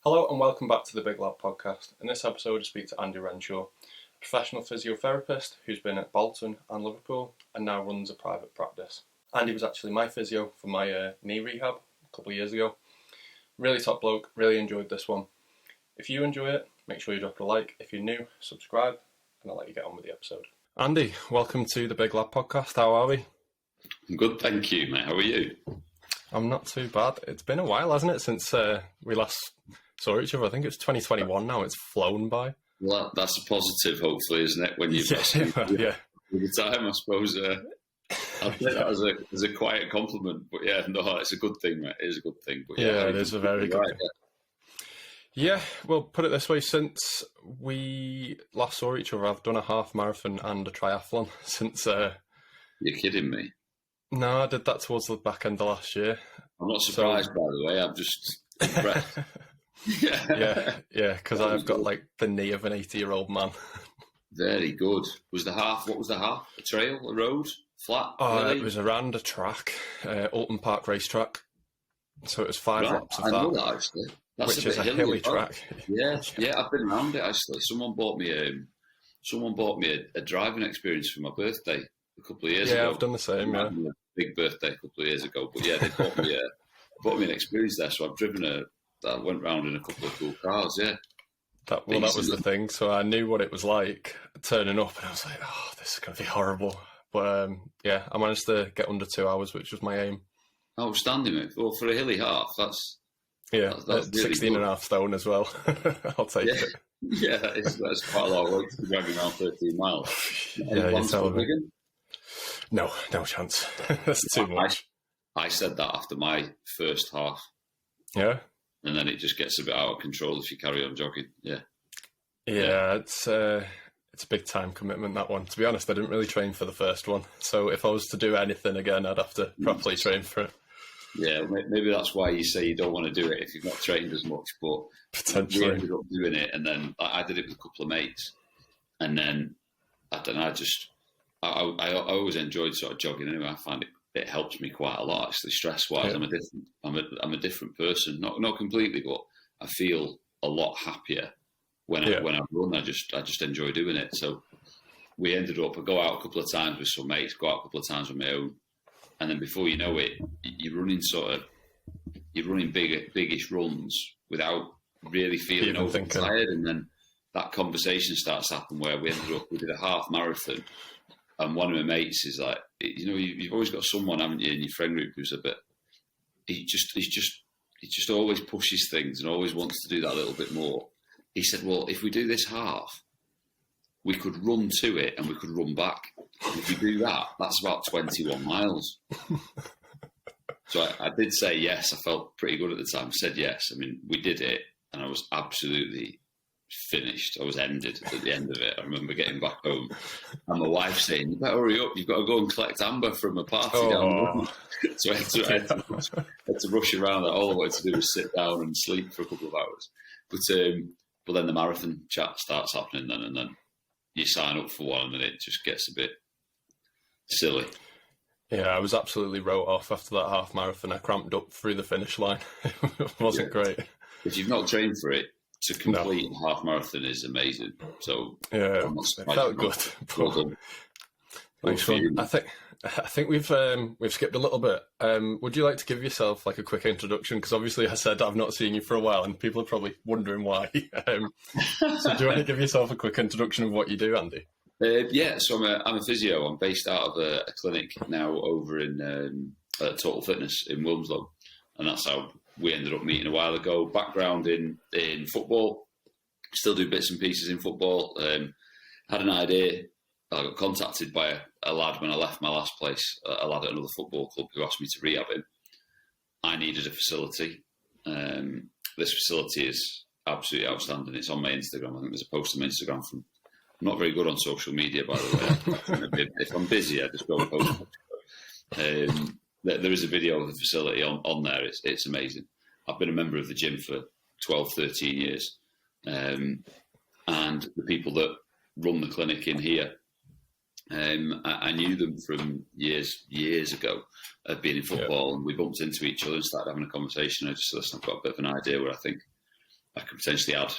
Hello and welcome back to the Big Lab podcast. In this episode I speak to Andy Renshaw, a professional physiotherapist who's been at Bolton and Liverpool and now runs a private practice. Andy was actually my physio for my knee rehab a couple of years ago. Really top bloke, really enjoyed this one. If you enjoy it, make sure you drop a like. If you're new, subscribe, and I'll let you get on with the episode. Andy, welcome to the Big Lab podcast. How are we? I'm good, thank you, mate. How are you? I'm not too bad. It's been a while, hasn't it, since we last saw each other? I think it's 2021 now. It's flown by. Well, that's a positive, hopefully, isn't it? When you yeah. the time, I suppose. I'll take that as a quiet compliment, but yeah, no, it's a good thing, mate. It is a good thing. But yeah, it is a very good thing. Yeah, well, put it this way: since we last saw each other, I've done a half marathon and a triathlon. Since you're kidding me? No, I did that towards the back end of last year. I'm not surprised, by the way. I'm just impressed. yeah, because I've got like the knee of an 80-year-old man. Very good. What was the half? A trail? A road? Flat? Oh, really? It was around a track, Alton Park racetrack. So it was 5 laps of that. I know that, actually. That's which is a hilly track. Yeah, I've been around it, actually. Someone bought me a driving experience for my birthday a couple of years ago. Yeah, I've done the same, yeah. Big birthday a couple of years ago. But yeah, they bought me an experience there. So I've driven that went round in a couple of cool cars, yeah. That was the thing. So I knew what it was like turning up, and I was like, oh, this is going to be horrible. But yeah, I managed to get under 2 hours, which was my aim. Outstanding, mate. Well, for a hilly half, that's really 16 and a half stone as well. I'll take it. Yeah, that's quite a lot of weight to be dragging around 13 miles. Yeah, you're telling me. No chance. That's too much. I said that after my first half. Yeah. And then it just gets a bit out of control if you carry on jogging. Yeah. Yeah, it's a big time commitment, that one. To be honest, I didn't really train for the first one. So if I was to do anything again, I'd have to properly train for it. Yeah, maybe that's why you say you don't want to do it if you've not trained as much. But potentially, we ended up doing it, and then I did it with a couple of mates, and then I don't know. I always enjoyed sort of jogging anyway. I find it helps me quite a lot, actually, stress wise. Yeah. I'm a different person, not completely, but I feel a lot happier when I run. I just enjoy doing it. So we ended up, I go out a couple of times with some mates, go out a couple of times on my own. And then before you know it, you're running biggish runs without really feeling overtired. And then that conversation starts to happen where we did a half marathon, and one of my mates is like, you've always got someone, haven't you, in your friend group who's a bit, he just always pushes things and always wants to do that a little bit more. He said, well, if we do this half, we could run to it and we could run back. And if we do that, that's about 21 miles. So I did say yes. I felt pretty good at the time. I said yes. I mean, we did it, and I was absolutely finished. I was ended at the end of it. I remember getting back home and my wife saying, you better hurry up, you've got to go and collect Amber from a party down the road. So I had to rush around. All I wanted to do was sit down and sleep for a couple of hours. But then the marathon chat starts happening then, and then you sign up for one, and then it just gets a bit silly. Yeah, I was absolutely wrote off after that half marathon. I cramped up through the finish line. It wasn't great. If you've not trained for it, to complete a half marathon is amazing. So yeah, it felt good. Well done. Thanks, fun. I think we've skipped a little bit. Would you like to give yourself like a quick introduction? Because obviously I said I've not seen you for a while, and people are probably wondering why. So do you want to give yourself a quick introduction of what you do, Andy? So I'm a physio. I'm based out of a clinic now over in Total Fitness in Wilmslow, and that's how we ended up meeting a while ago. Background in football, still do bits and pieces in football. Had an idea. I got contacted by a lad when I left my last place, a lad at another football club who asked me to rehab him. I needed a facility. This facility is absolutely outstanding. It's on my Instagram. I think there's a post on my Instagram from... I'm not very good on social media, by the way. If I'm busy, I just go and post it. There is a video of the facility on there. It's amazing. I've been a member of the gym for 12, 13 years. And the people that run the clinic in here, I knew them from years ago of being in football, and we bumped into each other and started having a conversation. I just said, listen, I've got a bit of an idea where I think I could potentially add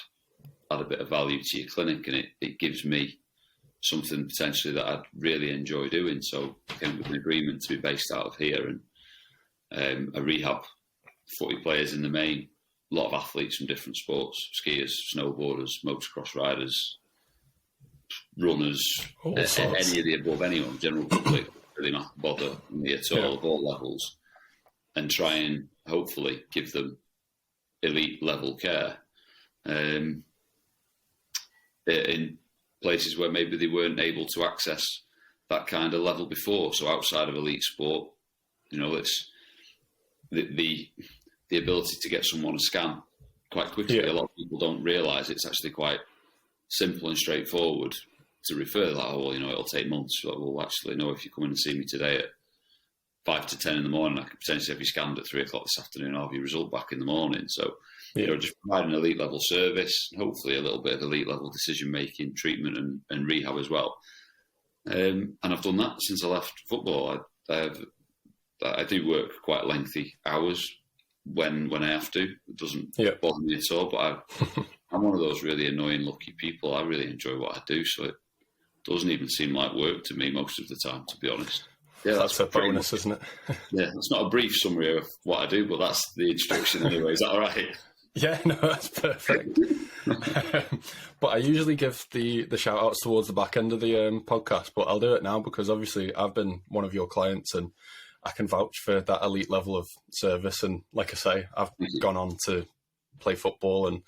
a bit of value to your clinic, and it gives me something potentially that I'd really enjoy doing. So I came with an agreement to be based out of here, and a rehab footy players in the main, a lot of athletes from different sports, skiers, snowboarders, motocross riders, runners, any of the above, anyone, general public, really not bother me at all, of all levels, and try and hopefully give them elite level care in places where maybe they weren't able to access that kind of level before. So outside of elite sport, it's the ability to get someone a scan quite quickly. A lot of people don't realise it's actually quite simple and straightforward to refer. Like, it'll take months. Like, well, actually, no, if you come in and see me today at 5 to 10 in the morning, I could potentially have you scanned at 3 o'clock this afternoon. I'll have your result back in the morning. So, just providing elite level service, hopefully a little bit of elite level decision making, treatment and rehab as well. And I've done that since I left football. I do work quite lengthy hours when I have to. It doesn't bother me at all. But I'm one of those really annoying, lucky people. I really enjoy what I do, so it doesn't even seem like work to me most of the time, to be honest. Yeah, that's a bonus, isn't it? Yeah, it's not a brief summary of what I do, but that's the instruction anyway. Is that all right? Yeah, no, that's perfect. But I usually give the shout outs towards the back end of the podcast, but I'll do it now because obviously I've been one of your clients and I can vouch for that elite level of service. And like I say, I've gone on to play football and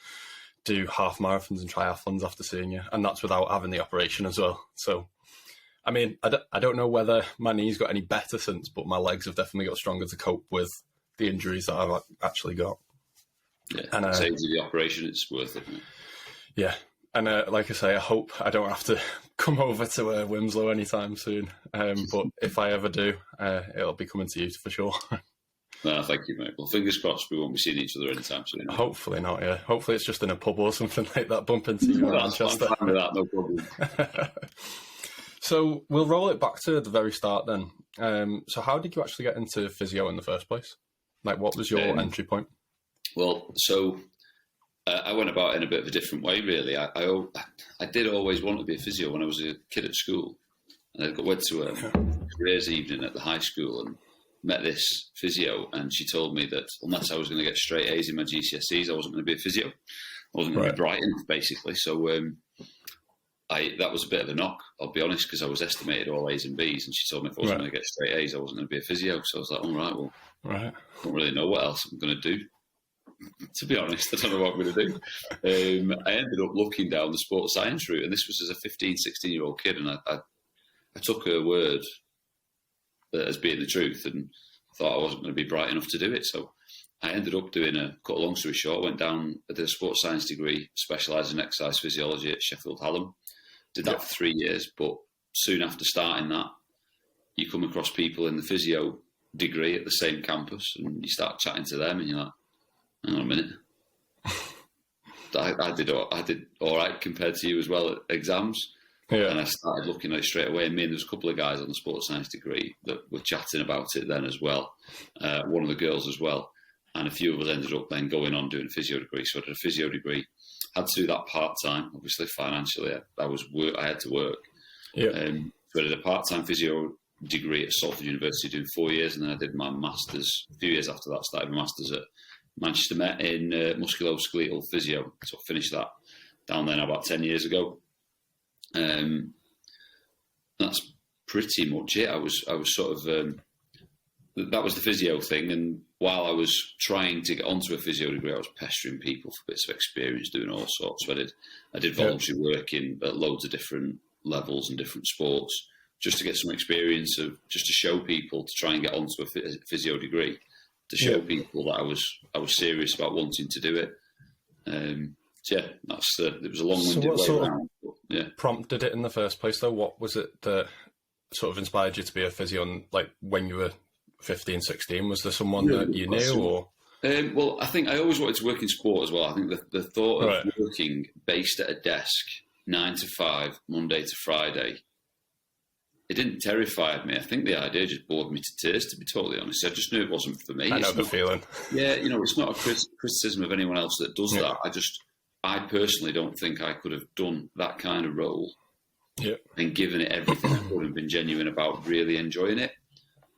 do half marathons and triathlons after seeing you, and that's without having the operation as well. So, I mean, I don't know whether my knees got any better since, but my legs have definitely got stronger to cope with the injuries that I've actually got. Yeah, and saves you the operation, it's worth it. Yeah, and like I say, I hope I don't have to come over to Wimslow anytime soon. But if I ever do, it'll be coming to you for sure. No, thank you, mate. Well, fingers crossed we won't be seeing each other anytime soon. Hopefully not, yeah. Hopefully it's just in a pub or something like that, bump into you in Manchester. I'm fine with that, no problem. So we'll roll it back to the very start then. So how did you actually get into physio in the first place? Like, what was your entry point? Well, so I went about it in a bit of a different way, really. I did always want to be a physio when I was a kid at school. And I went to a careers evening at the high school and met this physio, and she told me that unless I was going to get straight A's in my GCSEs, I wasn't going to be a physio. I wasn't going to be Brighton, basically. So that was a bit of a knock, I'll be honest, because I was estimated all A's and B's, and she told me if I wasn't going to get straight A's, I wasn't going to be a physio. So I was like, all right, well, I don't really know what else I'm going to do. To be honest, I don't know what I'm going to do. I ended up looking down the sports science route, and this was as a 15, 16-year-old kid, and I took her word as being the truth and thought I wasn't going to be bright enough to do it. So I ended up doing cut a long story short, went down, I did a sports science degree, specialised in exercise physiology at Sheffield Hallam. Did that for 3 years, but soon after starting that, you come across people in the physio degree at the same campus and you start chatting to them and you're like, hang on a minute. I did all right compared to you as well at exams. Yeah. And I started looking at it straight away. And there was a couple of guys on the sports science degree that were chatting about it then as well. One of the girls as well. And a few of us ended up then going on doing a physio degree. So I did a physio degree. Had to do that part-time. Obviously, financially, I had to work. Yeah. So I did a part-time physio degree at Salford University doing 4 years. And then I did my master's. A few years after that, started my master's at Manchester Met in musculoskeletal physio. So I finished that down there about 10 years ago. That's pretty much it. I was sort of that was the physio thing, and while I was trying to get onto a physio degree, I was pestering people for bits of experience, doing all sorts. So I did voluntary work at loads of different levels and different sports, just to get some experience of just to show people to try and get onto a physio degree, to show people that I was serious about wanting to do it. So yeah, it was a long-winded way around. Prompted it in the first place, though? What was it that sort of inspired you to be a physio? And, like, when you were 15, 16, was there someone that you knew? Or well, I think I always wanted to work in sport as well. I think the thought of working based at a desk 9 to 5, Monday to Friday, it didn't terrify me. I think the idea just bored me to tears, to be totally honest. I just knew it wasn't for me. I know the feeling. Yeah, it's not a criticism of anyone else that does that. I personally don't think I could have done that kind of role and given it everything I could and been genuine about really enjoying it.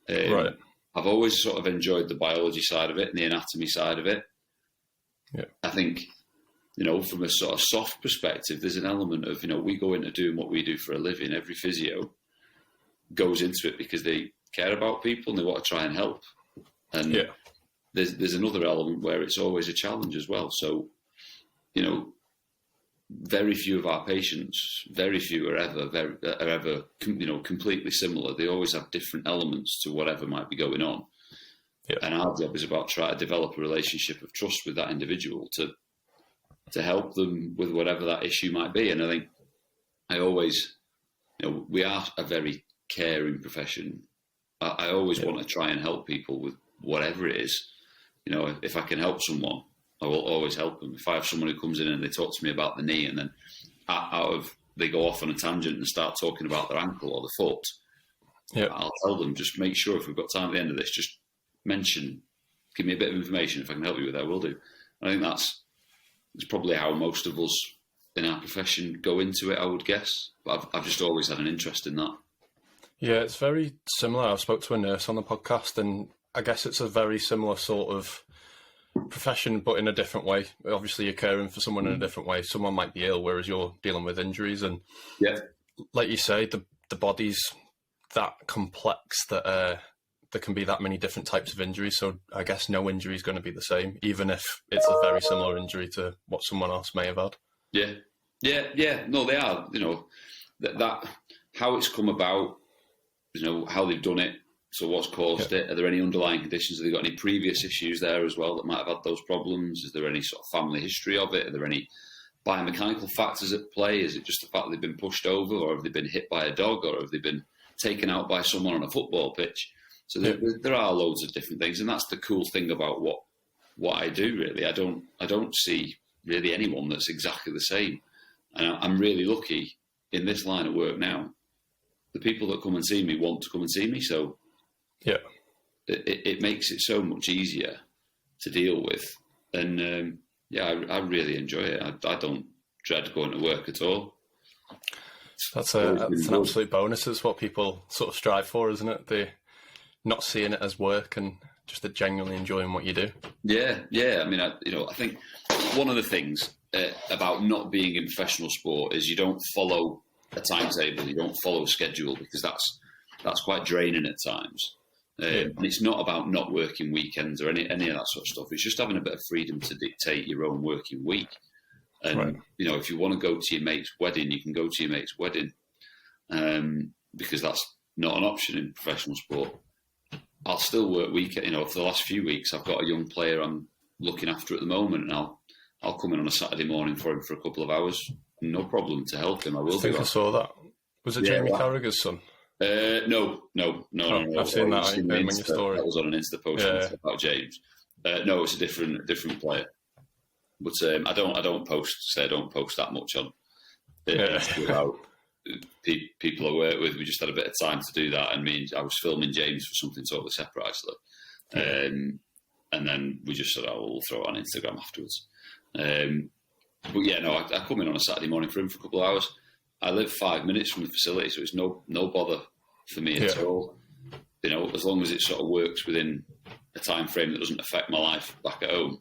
Right. I've always sort of enjoyed the biology side of it and the anatomy side of it. Yeah. I think, from a sort of soft perspective, there's an element of, we go into doing what we do for a living. Every physio goes into it because they care about people and they want to try and help. And there's another element where it's always a challenge as well. So, very few of our patients, very few are ever completely similar. They always have different elements to whatever might be going on. Yeah. And our job is about trying to develop a relationship of trust with that individual to help them with whatever that issue might be. And I think I always, we are a very caring profession. I always want to try and help people with whatever it is. If I can help someone, I will always help them. If I have someone who comes in and they talk to me about the knee and then they go off on a tangent and start talking about their ankle or the foot, I'll tell them, just make sure if we've got time at the end of this, just give me a bit of information. If I can help you with that, I will do. I think that's probably how most of us in our profession go into it, I would guess. But I've just always had an interest in that. Yeah, it's very similar. I've spoke to a nurse on the podcast, and I guess it's a very similar sort of profession, but in a different way. Obviously, you're caring for someone in a different way. Someone might be ill, whereas you're dealing with injuries. And like you say, the body's that complex that there can be that many different types of injuries. So I guess no injury is going to be the same, even if it's a very similar injury to what someone else may have had. Yeah. No, they are. That how it's come about. How they've done it. So what's caused it? Are there any underlying conditions? Have they got any previous issues there as well that might have had those problems? Is there any sort of family history of it? Are there any biomechanical factors at play? Is it just the fact they've been pushed over, or have they been hit by a dog, or have they been taken out by someone on a football pitch? So there are loads of different things, and that's the cool thing about what I do. Really, I don't see really anyone that's exactly the same, and I'm really lucky in this line of work now. The people that come and see me want to come and see me, so it makes it so much easier to deal with. And I really enjoy it. I don't dread going to work at all. That's an absolute bonus. It's what people sort of strive for, isn't it? They're not seeing it as work and just genuinely enjoying what you do. Yeah. I mean, I think one of the things about not being in professional sport is you don't follow a timetable, you don't follow a schedule, because that's quite draining at times. And it's not about not working weekends or any of that sort of stuff. It's just having a bit of freedom to dictate your own working week. And, if you want to go to your mate's wedding, you can go to your mate's wedding, because that's not an option in professional sport. I'll still work weekend. For the last few weeks, I've got a young player I'm looking after at the moment, and I'll come in on a Saturday morning for him for a couple of hours. No problem to help him. I think I saw that. Was it Jamie Carragher's son? No. I've seen that in your story. That was on an Insta post about James. No, it's a different player. But I don't post that much on about people I work with. We just had a bit of time to do that, and I was filming James for something totally separate, actually. And then we just said, we'll throw it on Instagram afterwards. But I come in on a Saturday morning for him for a couple of hours. I live 5 minutes from the facility, so it's no bother for me at all. As long as it sort of works within a time frame that doesn't affect my life back at home.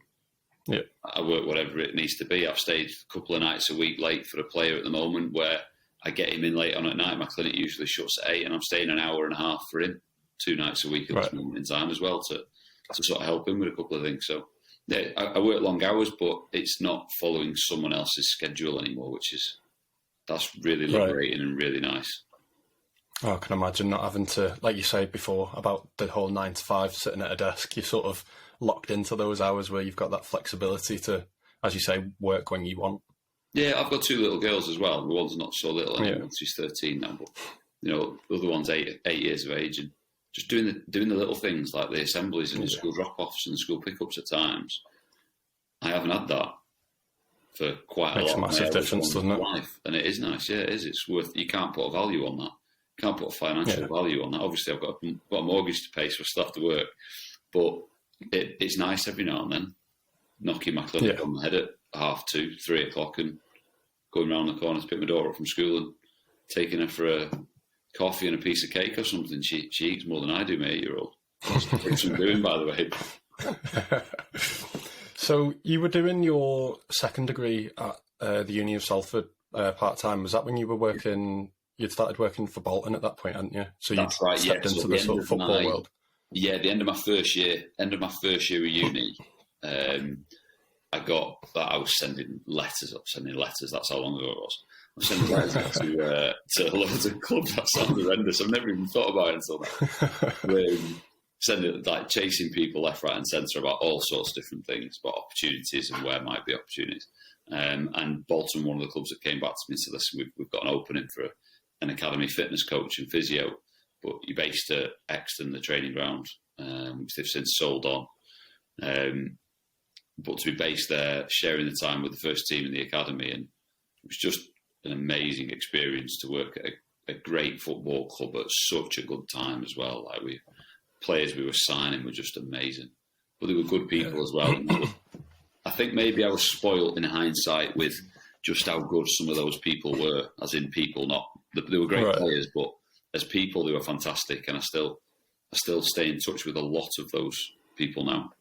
Yeah, I work whatever it needs to be. I've stayed a couple of nights a week late for a player at the moment, where I get him in late on at night. My clinic usually shuts at 8, and I'm staying an hour and a half for him 2 nights a week at this moment in time as well to sort of help him with a couple of things. So I work long hours, but it's not following someone else's schedule anymore, that's really liberating and really nice. I can imagine not having to, like you said before, about the whole 9 to 5 sitting at a desk. You're sort of locked into those hours where you've got that flexibility to, as you say, work when you want. Yeah, I've got 2 little girls as well. The one's not so little anymore. She's 13 now, but the other one's 8 years of age, and just doing the little things like the assemblies and the school drop-offs and the school pickups at times. I haven't had that for quite a lot. Makes a massive difference, doesn't it? Life. And it is nice, yeah, it is. It's worth. You can't put a value on that. can't put a financial value on that. Obviously, I've got a mortgage to pay, so I still have to work. But it's nice every now and then, knocking my clinic on the head at 2:30, 3 o'clock, and going round the corner to pick my daughter up from school and taking her for a coffee and a piece of cake or something. She eats more than I do, my 8-year-old. It's some doing, by the way. So you were doing your second degree at the Uni of Salford part-time. Was that when you were working... You'd started working for Bolton at that point, hadn't you? So you stepped into the sort of football world. Yeah, the end of my first year of uni, I was sending letters. That's how long ago it was. I was sending letters to loads of clubs. That sounds horrendous. I've never even thought about it until now. Chasing people left, right, and centre about all sorts of different things, about opportunities and where might be opportunities. And Bolton, one of the clubs that came back to me, said, "Listen, we've got an opening for an academy fitness coach and physio, but you're based at Exton, the training ground, which they've since sold on. But to be based there, sharing the time with the first team in the academy, and it was just an amazing experience to work at a great football club at such a good time as well. Like players we were signing were just amazing, but they were good people as well. I think maybe I was spoilt in hindsight with just how good some of those people were, as in people, not they were great players, but as people, they were fantastic, and I still stay in touch with a lot of those people now.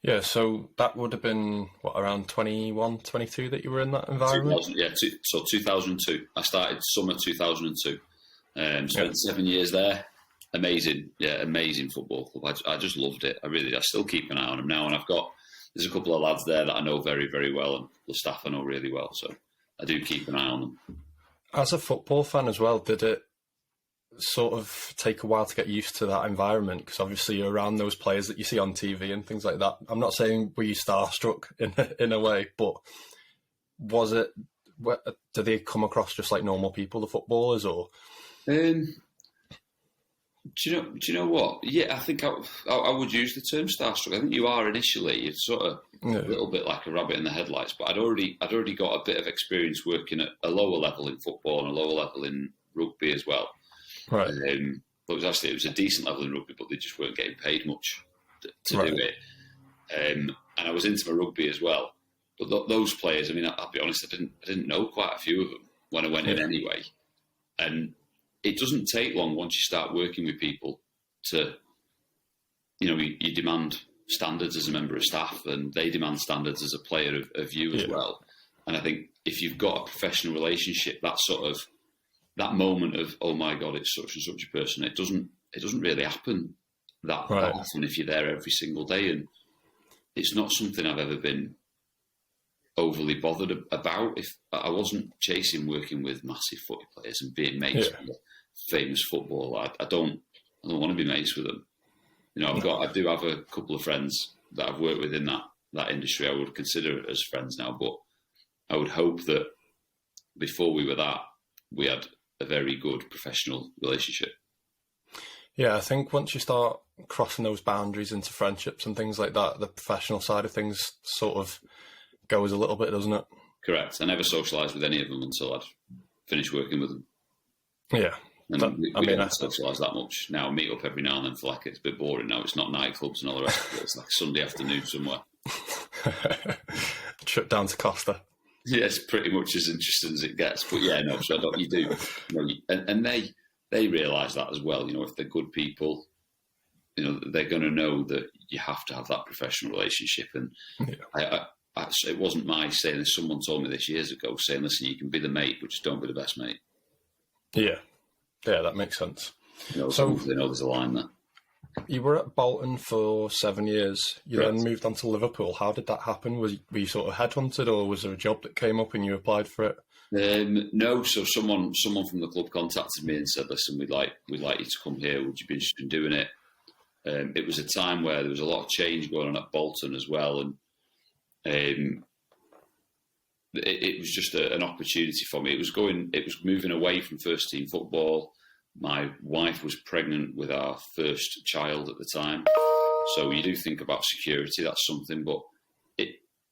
Yeah, so that would have been, around 21, 22 that you were in that environment? So 2002. I started summer 2002. Spent 7 years there. Amazing football club. I just loved it. I still keep an eye on them now, and there's a couple of lads there that I know very, very well, and the staff I know really well, so I do keep an eye on them. As a football fan as well, did it sort of take a while to get used to that environment? Because obviously you're around those players that you see on TV and things like that. I'm not saying were you starstruck in a way, but did they come across just like normal people, the footballers, or? Do you know what? Yeah, I think I would use the term starstruck. I think you are initially. It's sort of a little bit like a rabbit in the headlights. But I'd already got a bit of experience working at a lower level in football and a lower level in rugby as well. Right. But it was a decent level in rugby, but they just weren't getting paid much to do it. And I was into my rugby as well. But those players, I mean, I'll be honest, I didn't know quite a few of them when I went in anyway. And it doesn't take long once you start working with people to, you demand standards as a member of staff, and they demand standards as a player of you as well. And I think if you've got a professional relationship, that moment of, oh my God, it's such and such a person, it doesn't really happen that often if you're there every single day. And it's not something I've ever been overly bothered about. If I wasn't chasing working with massive footy players and being mates with a famous footballer, I don't want to be mates with them. I do have a couple of friends that I've worked with in that industry. I would consider as friends now, but I would hope that before we were that, we had a very good professional relationship. Yeah, I think once you start crossing those boundaries into friendships and things like that, the professional side of things sort of goes a little bit, doesn't it? Correct. I never socialised with any of them until I'd finished working with them. Yeah. And we don't socialise that much now. Meet up every now and then, feel like it's a bit boring now. It's not nightclubs and all the rest of it. It's like Sunday afternoon somewhere. Trip down to Costa. Yeah, it's pretty much as interesting as it gets. But yeah, no, so you do. And they realise that as well. If they're good people, they're going to know that you have to have that professional relationship. And it wasn't my saying this. Someone told me this years ago, saying, listen, you can be the mate, but just don't be the best mate. Yeah. Yeah, that makes sense. So they know there's a line there. You were at Bolton for 7 years. You then moved on to Liverpool. How did that happen? Were you sort of headhunted, or was there a job that came up and you applied for it? No. So someone from the club contacted me and said, "Listen, we'd like you to come here. Would you be interested in doing it?" It was a time where there was a lot of change going on at Bolton as well, and it was just an opportunity for me. It was moving away from first team football. My wife was pregnant with our first child at the time. So you do think about security, that's something, but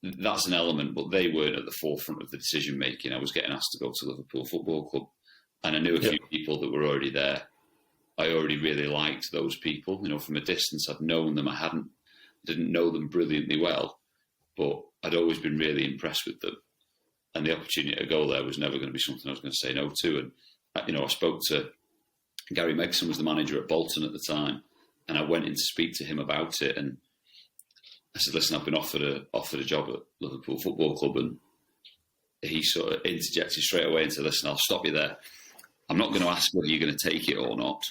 that's an element, but they weren't at the forefront of the decision making. I was getting asked to go to Liverpool Football Club And I knew a few people that were already there. I already really liked those people. You know, from a distance, I'd known them. Didn't know them brilliantly well, but I'd always been really impressed with them. And the opportunity to go there was never going to be something I was going to say no to. And, you know, I spoke to Gary Megson, was the manager at Bolton at the time, and I went in to speak to him about it. And I said, listen, I've been offered a job at Liverpool Football Club. And he sort of interjected straight away and said, listen, I'll stop you there. I'm not going to ask whether you're going to take it or not.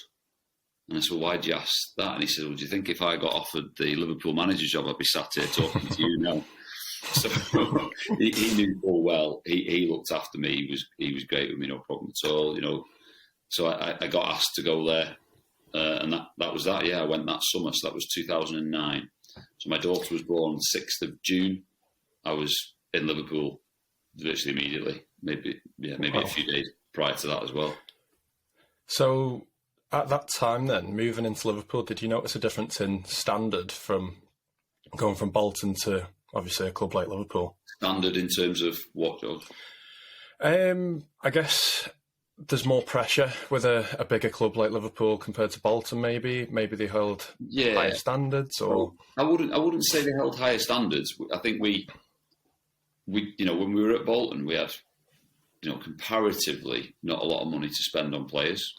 And I said, well, why'd you ask that? And he said, well, do you think if I got offered the Liverpool manager job, I'd be sat here talking to you now? So he knew full well. He looked after me. He was great with me, no problem at all. You know, so I got asked to go there, and that was that. Yeah, I went that summer. So that was 2009. So my daughter was born 6th of June. I was in Liverpool virtually immediately. Maybe a few days prior to that as well. So at that time, then moving into Liverpool, did you notice a difference in standard from going from Bolton to obviously a club like Liverpool? Standard in terms of what, George? I guess there's more pressure with a bigger club like Liverpool compared to Bolton. Maybe they held higher standards, or I wouldn't say they held higher standards. I think we you know, when we were at Bolton, we had, you know, comparatively not a lot of money to spend on players.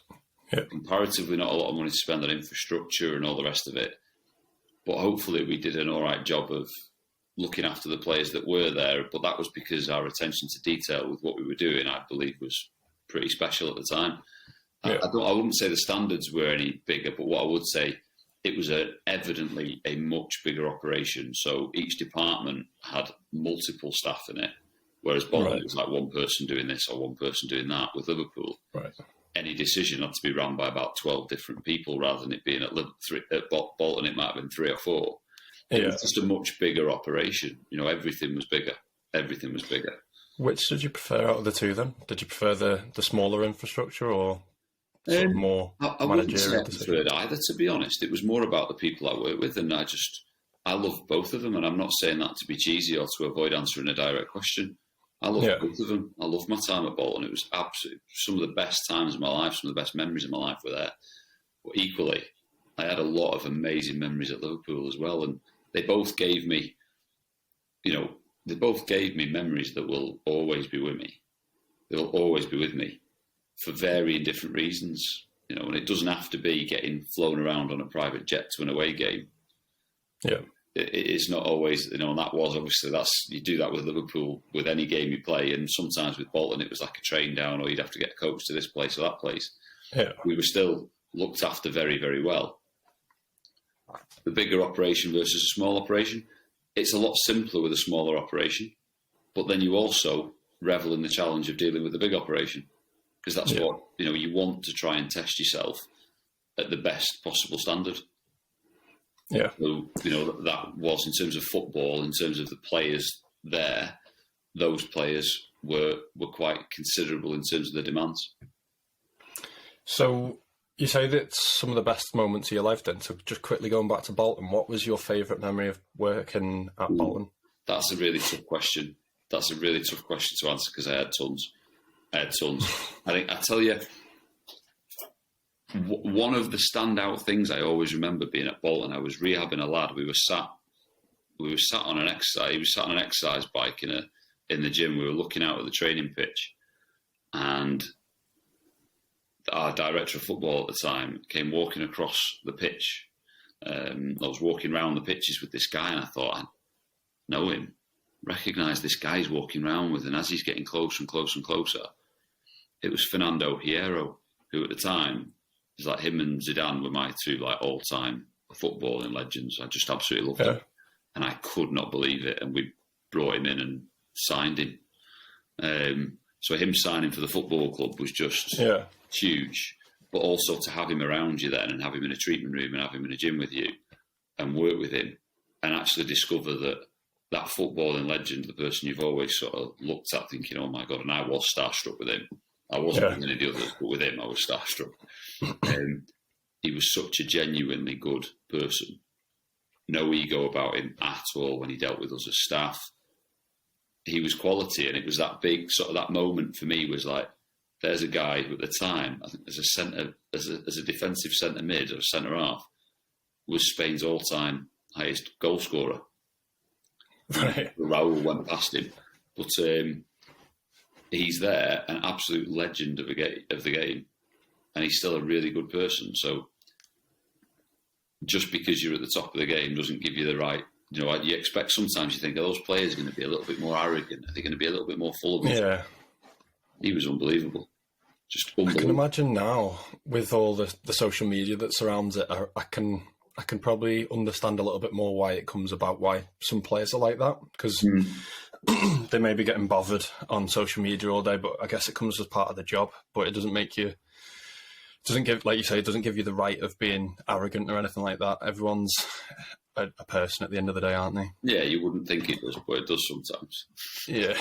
Yeah. Comparatively not a lot of money to spend on infrastructure and all the rest of it. But hopefully we did an all right job of looking after the players that were there. But that was because our attention to detail with what we were doing, I believe, was pretty special at the time. Yeah. I wouldn't say the standards were any bigger, but what I would say, it was evidently a much bigger operation. So each department had multiple staff in it, whereas Bolton, it was like one person doing this or one person doing that. With Liverpool, any decision had to be run by about 12 different people, rather than it being at Bolton, it might have been 3 or 4. It was just a much bigger operation. You know, everything was bigger. Everything was bigger. Which did you prefer out of the two then? Did you prefer the smaller infrastructure or sort of more I wouldn't say I preferred either, to be honest. It was more about the people I work with, and I love both of them, and I'm not saying that to be cheesy or to avoid answering a direct question. I love both of them. I love my time at Bolton. It was absolutely some of the best times of my life, some of the best memories of my life were there. But equally, I had a lot of amazing memories at Liverpool as well, and they both gave me, memories that will always be with me. They will always be with me for varying different reasons, you know, and it doesn't have to be getting flown around on a private jet to an away game. Yeah. It's not always, you know, and that was obviously, you do that with Liverpool with any game you play, and sometimes with Bolton it was like a train down, or you'd have to get a coach to this place or that place. Yeah. We were still looked after very, very well. The bigger operation versus a small operation, it's a lot simpler with a smaller operation, but then you also revel in the challenge of dealing with a big operation, because that's what, you know, you want to try and test yourself at the best possible standard. Yeah. So, you know, that was in terms of football, in terms of the players there, those players were quite considerable in terms of the demands. So you say that some of the best moments of your life then, so just quickly going back to Bolton, what was your favourite memory of working at Bolton? That's a really tough question. That's a really tough question to answer, because I had tons. I tell you, one of the standout things I always remember being at Bolton, I was rehabbing a lad. We were sat on an exercise. He was sat on an exercise bike in the gym. We were looking out at the training pitch, and our director of football at the time came walking across the pitch. I was walking around the pitches with this guy, and I thought, I know him, recognise this guy he's walking around with, and as he's getting closer and closer and closer, it was Fernando Hierro, who at the time, it was like him and Zidane were my two like all-time footballing legends. I just absolutely loved him, and I could not believe it. And we brought him in and signed him. So him signing for the football club was just huge. But also to have him around you then, and have him in a treatment room, and have him in a gym with you, and work with him, and actually discover that footballing legend, the person you've always sort of looked at thinking, oh my God, and I was starstruck with him. I wasn't with any of the others, but with him I was starstruck. He was such a genuinely good person. No ego about him at all when he dealt with us as staff. He was quality, and it was that big sort of that moment for me was like, there's a guy who at the time, I think as a defensive centre mid or centre half, was Spain's all-time highest goal scorer. Right. Raul went past him, but he's there, an absolute legend of the game, and he's still a really good person. So just because you're at the top of the game doesn't give you the right. You know, you expect sometimes you think, are those players going to be a little bit more arrogant? Are they going to be a little bit more full of it? Yeah. He was unbelievable. Just unbelievable. I can imagine now with all the social media that surrounds it, I can probably understand a little bit more why it comes about, why some players are like that, because they may be getting bothered on social media all day, but I guess it comes as part of the job. But it doesn't make you, doesn't give, like you say, it doesn't give you the right of being arrogant or anything like that. Everyone's a person at the end of the day, aren't they? Yeah, you wouldn't think it does, but it does sometimes. Yeah,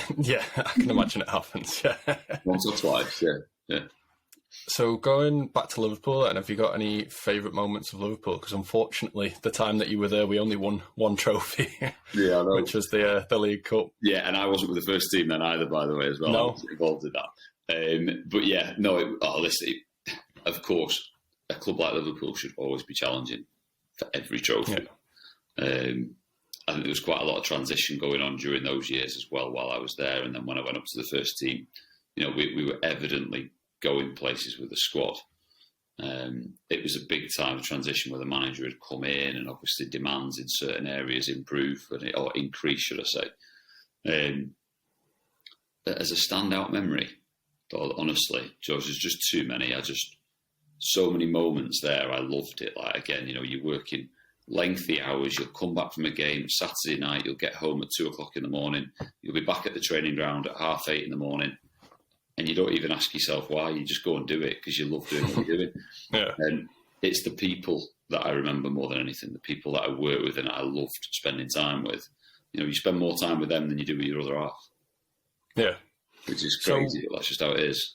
I can imagine it happens. Yeah, once or twice. Yeah. So going back to Liverpool, and have you got any favourite moments of Liverpool? Because unfortunately, the time that you were there, we only won one trophy. Yeah, I know. Which was the League Cup. Yeah, and I wasn't with the first team then either, by the way, as well. No. I was involved in that. But yeah, no. Listen, of course, a club like Liverpool should always be challenging for every trophy. Yeah. I think there was quite a lot of transition going on during those years as well while I was there, and then when I went up to the first team, you know, we were evidently going places with the squad. It was a big time of transition where the manager had come in and obviously demands in certain areas improve or increase, should I say. As a standout memory, honestly, George, there's just too many. So many moments there. I loved it. Like, again, you know, you're working lengthy hours, you'll come back from a game Saturday night, you'll get home at 2:00 in the morning, you'll be back at the training ground at 8:30 in the morning, and you don't even ask yourself why, you just go and do it because you love doing what you're doing. Yeah. And it's the people that I remember more than anything, the people that I work with and I loved spending time with. You know, you spend more time with them than you do with your other half. Yeah. Which is crazy, but that's just how it is.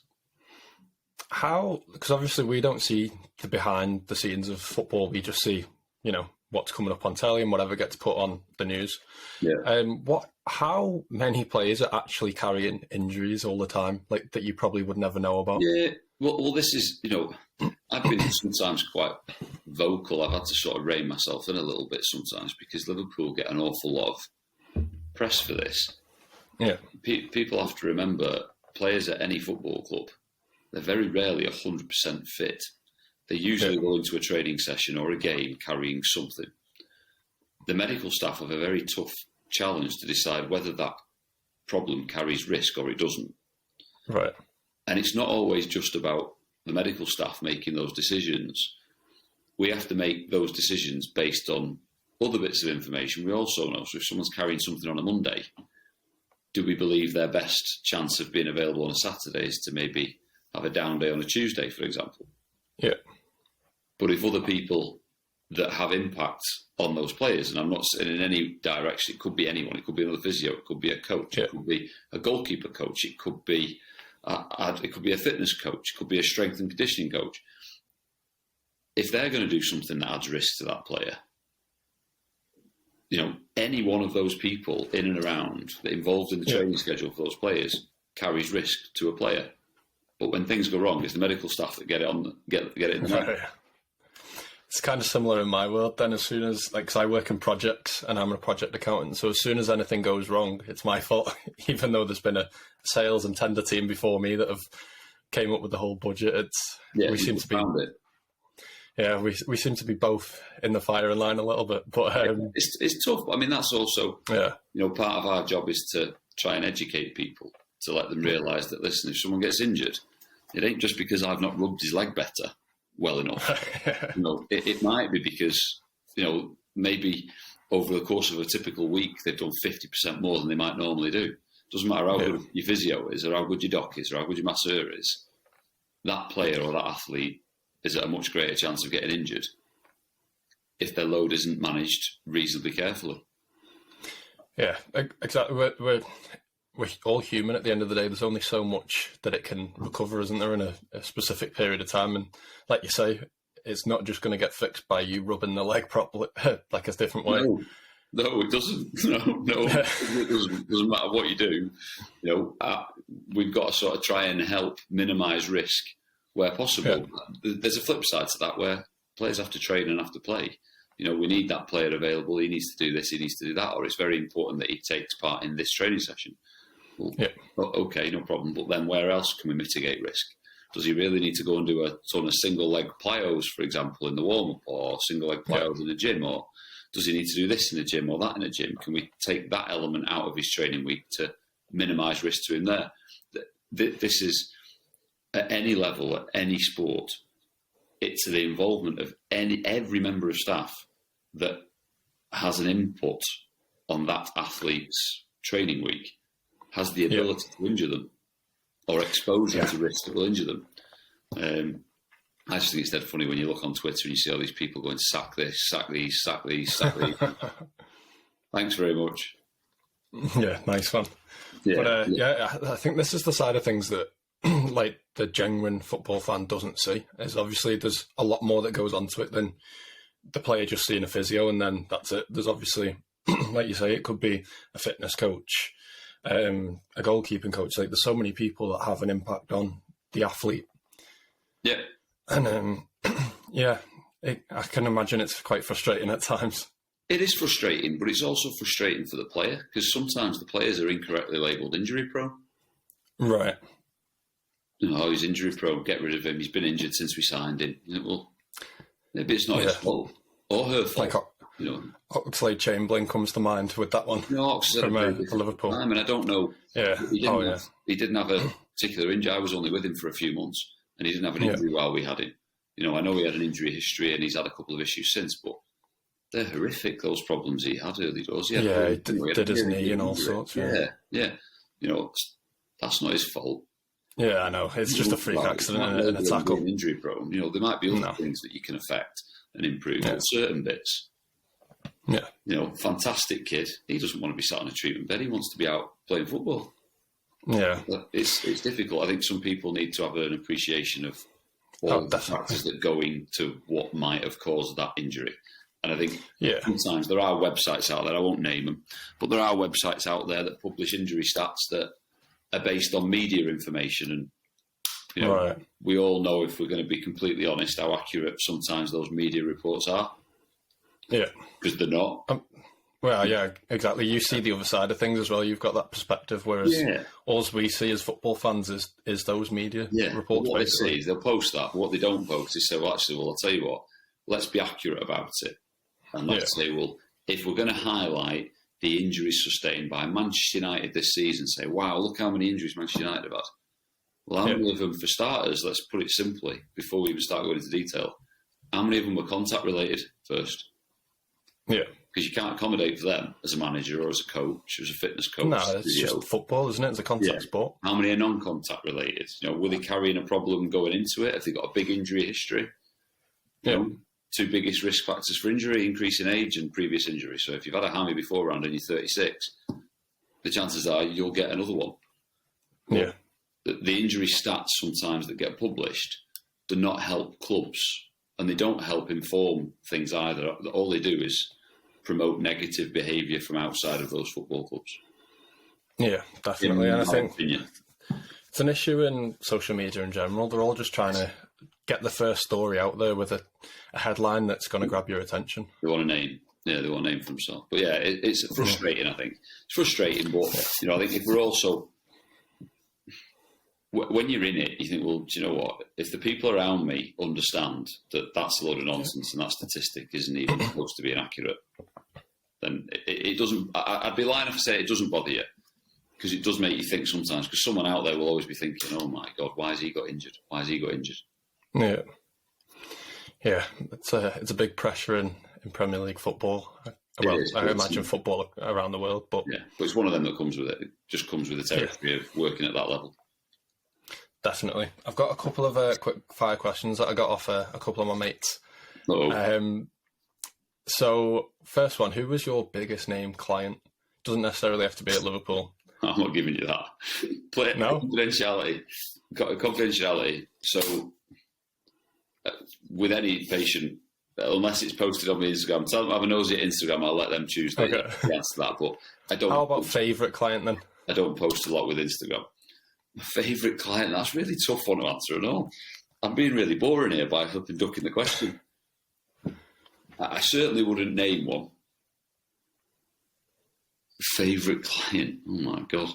How, because obviously we don't see the behind the scenes of football, we just see, you know, what's coming up on telly and whatever gets put on the news. Yeah. How many players are actually carrying injuries all the time, like that you probably would never know about? Yeah. Well, this is, you know, I've been sometimes quite vocal. I've had to sort of rein myself in a little bit sometimes because Liverpool get an awful lot of press for this. Yeah. People have to remember, players at any football club, they're very rarely 100% fit. They usually go into a training session or a game carrying something. The medical staff have a very tough challenge to decide whether that problem carries risk or it doesn't. Right. And it's not always just about the medical staff making those decisions. We have to make those decisions based on other bits of information we also know. So if someone's carrying something on a Monday, do we believe their best chance of being available on a Saturday is to maybe have a down day on a Tuesday, for example? Yeah. But if other people that have impact on those players, and I'm not saying in any direction, it could be anyone, it could be another physio, it could be a coach, It could be a goalkeeper coach, it could be a fitness coach, it could be a strength and conditioning coach. If they're going to do something that adds risk to that player, you know, any one of those people in and around that involved in the training schedule for those players carries risk to a player. But when things go wrong, it's the medical staff that get it in the net. It's kind of similar in my world then. As soon as, like, 'cause I work in projects and I'm a project accountant, so as soon as anything goes wrong, it's my fault, even though there's been a sales and tender team before me that have came up with the whole budget. We seem to be we seem to be both in the firing line a little bit, but it's tough. I mean, that's also you know, part of our job is to try and educate people, to let them realise that, listen, if someone gets injured, it ain't just because I've not rubbed his leg better well enough. You know, it might be because, you know, maybe over the course of a typical week they've done 50% more than they might normally do. Doesn't matter how good your physio is or how good your doc is or how good your masseur is. That player or that athlete is at a much greater chance of getting injured if their load isn't managed reasonably carefully. Yeah, exactly. We're all human at the end of the day. There's only so much that it can recover, isn't there, in a specific period of time? And like you say, it's not just going to get fixed by you rubbing the leg properly, like a different way. No, it doesn't. No, it doesn't matter what you do. You know, we've got to sort of try and help minimise risk where possible. Yeah. There's a flip side to that where players have to train and have to play. We need that player available. He needs to do this, he needs to do that, or it's very important that he takes part in this training session. Well, okay, no problem. But then where else can we mitigate risk? Does he really need to go and do a ton of single leg plyos, for example, in the warm-up, or single leg plyos in the gym, or does he need to do this in the gym or that in the gym? Can we take that element out of his training week to minimise risk to him there? This is, at any level, at any sport, it's the involvement of every member of staff that has an input on that athlete's training week, has the ability to injure them or expose them to risks that will injure them. I just think it's dead funny when you look on Twitter and you see all these people going, sack this, sack these, sack these, sack these. Thanks very much. Yeah, nice one. Yeah. But I think this is the side of things that like the genuine football fan doesn't see. Is obviously there's a lot more that goes on to it than the player just seeing a physio and then that's it. There's obviously, like you say, it could be a fitness coach, a goalkeeping coach. Like there's so many people that have an impact on the athlete. Yeah. And I can imagine it's quite frustrating at times. It is frustrating, but it's also frustrating for the player because sometimes the players are incorrectly labelled injury prone. Right. He's injury prone, get rid of him. He's been injured since we signed him. Well, maybe it's not his fault or her fault. Like Oxlade-Chamberlain comes to mind with that one. No, from Liverpool. I mean, I don't know. Yeah. He didn't have a particular injury. I was only with him for a few months, and he didn't have an injury while we had him. I know he had an injury history, and he's had a couple of issues since, but they're horrific, those problems he had early doors. He did his knee and all sorts. Yeah. That's not his fault. Yeah, I know. It's just a freak accident and a tackle. Injury prone. There might be other things that you can affect and improve on certain bits. Yeah. Fantastic kid. He doesn't want to be sat on a treatment bed. He wants to be out playing football. Yeah. But it's difficult. I think some people need to have an appreciation of all the factors that go into what might have caused that injury. And I think sometimes there are websites out there, I won't name them, but there are websites out there that publish injury stats that are based on media information. And, we all know, if we're going to be completely honest, how accurate sometimes those media reports are. Yeah. Because they're not. Exactly. You see the other side of things as well. You've got that perspective, whereas all we see as football fans is those media reports. What they see is they'll post that, but what they don't post is say, I'll tell you what, let's be accurate about it. And let's say, if we're going to highlight the injuries sustained by Manchester United this season, say, wow, look how many injuries Manchester United have had. Well, how many of them, for starters, let's put it simply, before we even start going into detail, how many of them were contact related first? Yeah. Because you can't accommodate for them as a manager or as a coach, as a fitness coach. No, it's just football, isn't it? It's a contact sport. How many are non-contact related? Were they carrying a problem going into it? Have they got a big injury history? Two biggest risk factors for injury: increase in age and previous injury. So if you've had a hammy beforehand and you're 36, the chances are you'll get another one. Yeah. The injury stats sometimes that get published do not help clubs, and they don't help inform things either. All they do is promote negative behaviour from outside of those football clubs. Yeah, definitely. And I think it's an issue in social media in general. They're all just trying to get the first story out there with a headline that's going to grab your attention. They want a name. Yeah, they want a name for themselves. But yeah, it's frustrating, I think. It's frustrating, but I think if we're also... When you're in it, you think, well, do you know what? If the people around me understand that that's a load of nonsense and that statistic isn't even supposed to be inaccurate, then it doesn't... I'd be lying if I say it doesn't bother you, because it does make you think sometimes, because someone out there will always be thinking, oh my God, why has he got injured? Why has he got injured? Yeah, it's a big pressure in Premier League football. Well, I imagine football around the world, but it's one of them that comes with it. It just comes with the territory of working at that level. Definitely. I've got a couple of quick fire questions that I got off a couple of my mates. So, first one: who was your biggest name client? Doesn't necessarily have to be at Liverpool. I'm not giving you that. Confidentiality. Confidentiality. So, with any patient, unless it's posted on my Instagram, tell them I have a nosy at Instagram. I'll let them choose the answer to that. But I don't. How about favourite client then? I don't post a lot with Instagram. My favourite client, that's a really tough one to answer at all. I'm being really boring here by flipping ducking the question. I certainly wouldn't name one. Favourite client? Oh my God.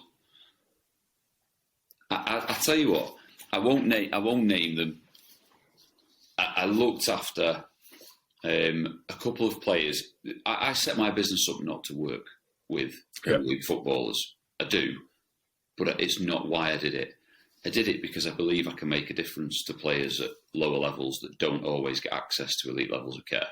I tell you what, I won't name them. I looked after a couple of players. I set my business up not to work with Premier League footballers. I do, but it's not why I did it. I did it because I believe I can make a difference to players at lower levels that don't always get access to elite levels of care.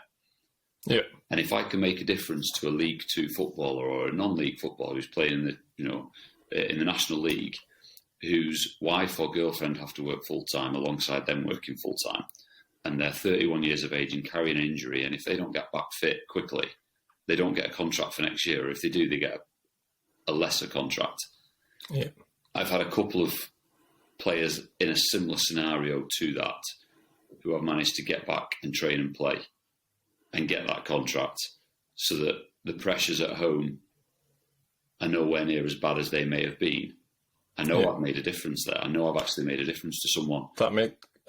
Yeah. And if I can make a difference to a League Two footballer or a non-league footballer who's playing in the National League, whose wife or girlfriend have to work full time alongside them working full time, and they're 31 years of age and carrying an injury, and if they don't get back fit quickly, they don't get a contract for next year, or if they do, they get a lesser contract. Yeah. I've had a couple of players in a similar scenario to that who have managed to get back and train and play and get that contract, so that the pressures at home are nowhere near as bad as they may have been. I know I've made a difference there. I know I've actually made a difference to someone.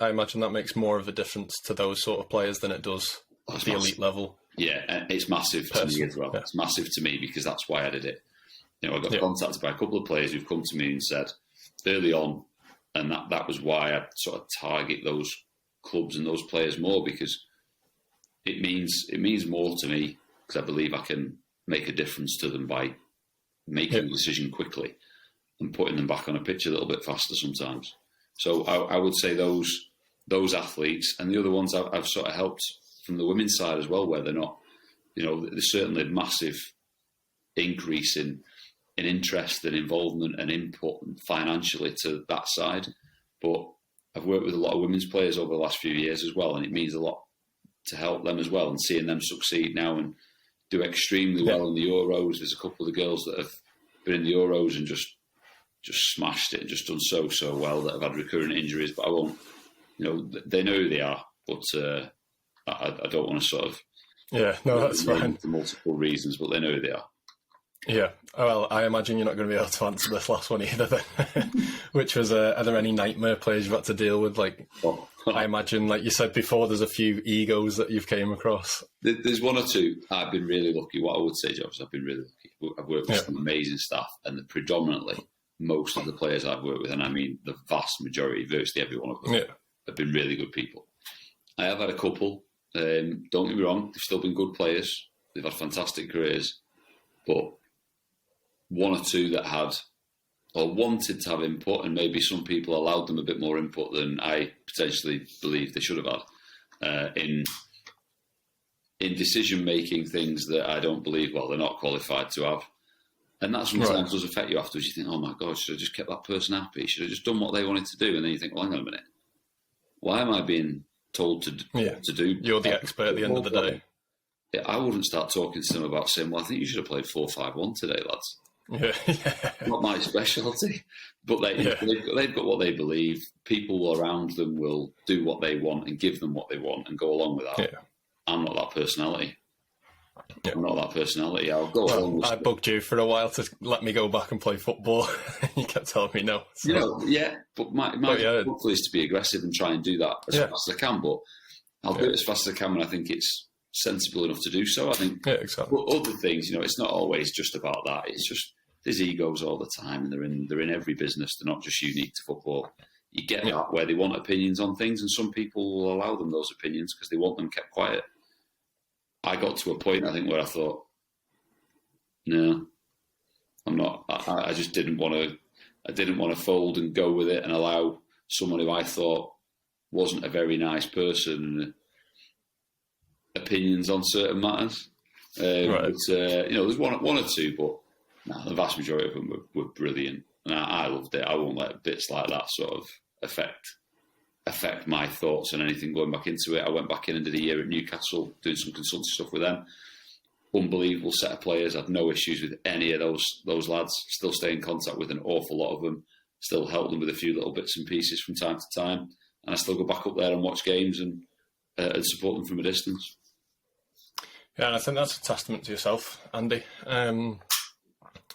I imagine that makes more of a difference to those sort of players than it does at the elite level. Yeah, and it's massive to me as well. Yeah. It's massive to me because that's why I did it. I got contacted by a couple of players who've come to me and said early on, and that was why I sort of target those clubs and those players more, because it means more to me, because I believe I can make a difference to them by making a decision quickly and putting them back on a pitch a little bit faster sometimes. So I would say those athletes, and the other ones I've sort of helped from the women's side as well, where they're not, there's certainly a massive increase in interest and involvement and input financially to that side. But I've worked with a lot of women's players over the last few years as well, and it means a lot to help them as well, and seeing them succeed now and do extremely well in the Euros. There's a couple of the girls that have been in the Euros and just smashed it and just done so well, that have had recurrent injuries, but I won't, they know who they are, but I don't want to sort of... Yeah, no, that's fine. For multiple reasons, but they know who they are. Yeah, well, I imagine you're not going to be able to answer this last one either then, which was, are there any nightmare players you've had to deal with? I imagine, like you said before, there's a few egos that you've came across. There's one or two. I've been really lucky. What I would say, Joe, is I've been really lucky. I've worked with some amazing staff, and predominantly most of the players I've worked with, and I mean the vast majority, virtually every one of them, have been really good people. I have had a couple, don't get me wrong, they've still been good players. They've had fantastic careers, but one or two that had or wanted to have input, and maybe some people allowed them a bit more input than I potentially believe they should have had in decision-making things that I don't believe, they're not qualified to have. And that sometimes does affect you afterwards. You think, oh my God, should I just kept that person happy? Should I just done what they wanted to do? And then you think, well, hang on a minute. Why am I being told to do? You're the expert at the end of the day. Yeah, I wouldn't start talking to them about saying, well, I think you should have played 4-5-1 today, lads. Not my specialty, but they've got what they believe. People around them will do what they want and give them what they want and go along with that. I'm not that personality. I'm not that personality. I'll go along with I bugged you for a while to let me go back and play football. You kept telling me no. So. But my goal is to be aggressive and try and do that as fast as I can. But I'll do it as fast as I can when I think it's sensible enough to do so. I think exactly. But other things, it's not always just about that. It's just there's egos all the time, and they're in every business. They're not just unique to football. You get that where they want opinions on things, and some people will allow them those opinions because they want them kept quiet. I got to a point, I think, where I thought, no, I'm not. I just didn't want to. I didn't want to fold and go with it and allow someone who I thought wasn't a very nice person opinions on certain matters. But there's one or two, but the vast majority of them were brilliant, and I loved it. I won't let bits like that sort of affect my thoughts and anything going back into it. I went back in and did a year at Newcastle doing some consultancy stuff with them. Unbelievable set of players. I had no issues with any of those lads. Still stay in contact with an awful lot of them. Still help them with a few little bits and pieces from time to time. And I still go back up there and watch games and support them from a distance. Yeah, and I think that's a testament to yourself, Andy,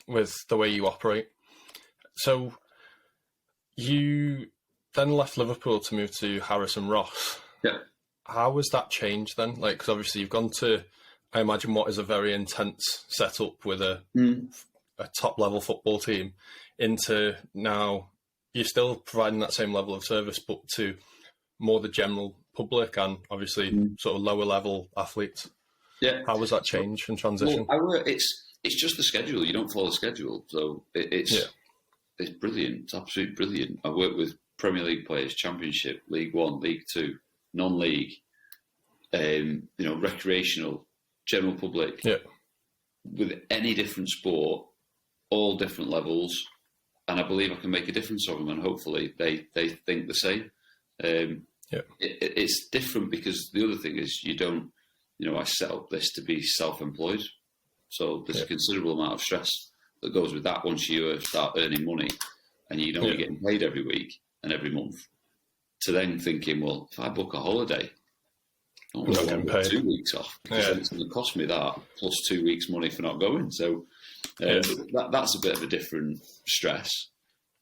with the way you operate. So You then left Liverpool to move to Harrison Ross. Yeah. How was that change then? Like, because obviously you've gone to, I imagine, what is a very intense setup with a top-level football team, into now you're still providing that same level of service, but to more the general public and obviously sort of lower-level athletes. Yeah. How was that change and transition? Well, it's just the schedule. You don't follow the schedule, so it's brilliant. It's absolutely brilliant. I work with Premier League players, Championship, League One, League Two, non-league, recreational, general public, with any different sport, all different levels, and I believe I can make a difference for them, and hopefully they think the same. It's different because the other thing is I set up this to be self-employed, so there's a considerable amount of stress that goes with that once you start earning money and you know you're getting paid every week and every month, to then thinking, well, if I book a holiday, I'm not getting paid 2 weeks off, because then it's going to cost me that plus 2 weeks money for not going. So that's a bit of a different stress,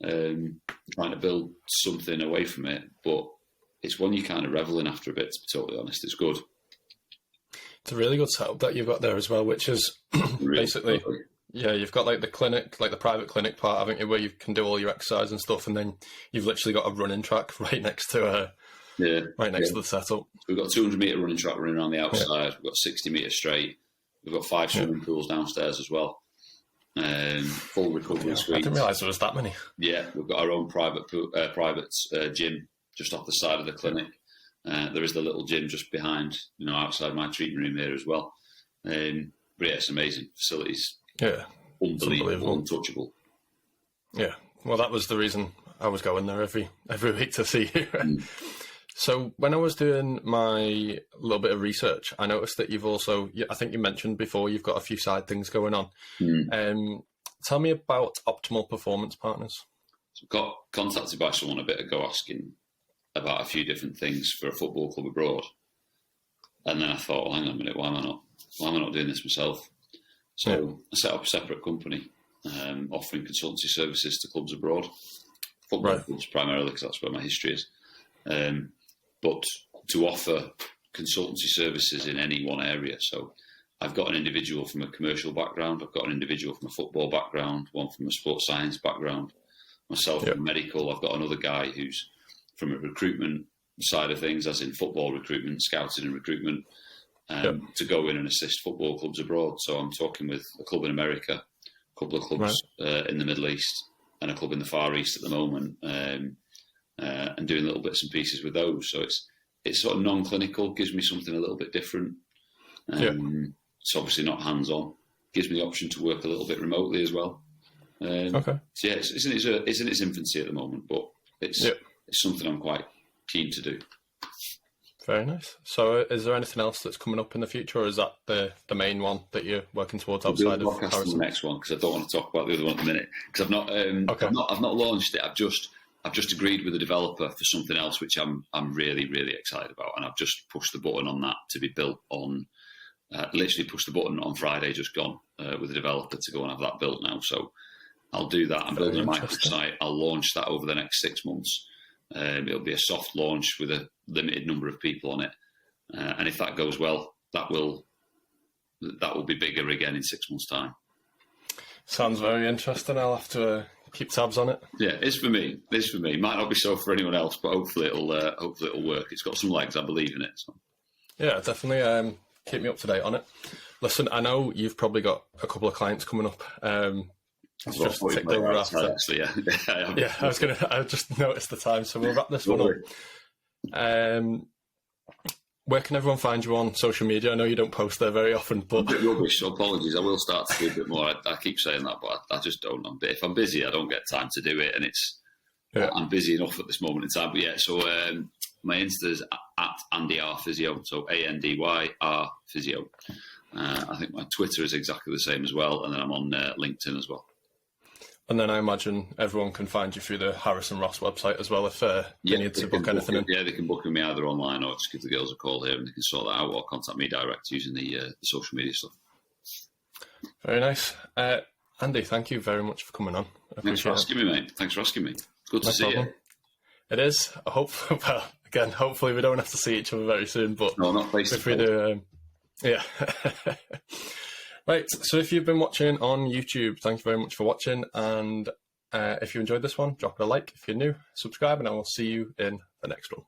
trying to build something away from it, but it's one you kind of revel in after a bit, to be totally honest. It's good. It's a really good setup that you've got there as well, which is basically, you've got like the clinic, like the private clinic part, haven't you, where you can do all your exercise and stuff, and then you've literally got a running track right next to to the setup. We've got a 200-metre running track running around the outside. We've got 60 metres straight. We've got 5 swimming pools downstairs as well. Full recovery suites. I didn't realise there was that many. Yeah, we've got our own private gym just off the side of the clinic. There is the little gym just behind, outside my treatment room here as well. But it's amazing facilities. Yeah, unbelievable, untouchable. Yeah, well, that was the reason I was going there every week to see you. So when I was doing my little bit of research, I noticed that you've also, I think you mentioned before, you've got a few side things going on. Tell me about Optimal Performance Partners. So I got contacted by someone a bit ago asking about a few different things for a football club abroad. And then I thought, well, hang on a minute, why am I not doing this myself? So I set up a separate company offering consultancy services to clubs abroad. Football clubs primarily, because that's where my history is. But to offer consultancy services in any one area. So I've got an individual from a commercial background, I've got an individual from a football background, one from a sports science background, myself from medical. I've got another guy who's from a recruitment side of things, as in football recruitment, scouting and recruitment, to go in and assist football clubs abroad. So I'm talking with a club in America, a couple of clubs in the Middle East, and a club in the Far East at the moment, and doing little bits and pieces with those. So it's sort of non-clinical, gives me something a little bit different. It's obviously not hands-on. Gives me the option to work a little bit remotely as well. So it's in its infancy at the moment, but it's something I'm quite keen to do. Very nice. So is there anything else that's coming up in the future, or is that the main one that you're working towards outside of Harrison? The next one, because I don't want to talk about the other one at the minute, because I've not launched it. I've just agreed with the developer for something else, which I'm really, really excited about, and I've just pushed the button on that to be built on. Literally pushed the button on Friday, just gone with the developer to go and have that built now. So I'll do that. I'm building a microsite. I'll launch that over the next 6 months. It'll be a soft launch with a limited number of people on it, and if that goes well, that will be bigger again in 6 months' time. Sounds very interesting. I'll have to keep tabs on it. Yeah, it's for me. Might not be so for anyone else, but hopefully it'll work. It's got some legs. I believe in it. So. Yeah, definitely. Keep me up to date on it. Listen, I know you've probably got a couple of clients coming up. It's just ticked over after. Actually, I just noticed the time, so we'll wrap this one up. Where can everyone find you on social media? I know you don't post there very often, but... A bit rubbish, so apologies. I will start to do a bit more. I keep saying that, but I just don't. If I'm busy, I don't get time to do it, and I'm busy enough at this moment in time. But so my Insta is at Andy R Physio, so ANDYR Physio. I think my Twitter is exactly the same as well, and then I'm on LinkedIn as well. And then I imagine everyone can find you through the Harrison Ross website as well if they need to book anything in. Yeah, they can book with me either online or just give the girls a call here and they can sort that out, or contact me direct using the social media stuff. Very nice. Andy, thank you very much for coming on. Thanks for asking me, mate. Thanks for asking me. Good Good to see you. It is. Hopefully we don't have to see each other very soon. But no, not face to face. If we do, yeah. Right. So if you've been watching on YouTube, thank you very much for watching. And if you enjoyed this one, drop it a like. If you're new, subscribe, and I will see you in the next one.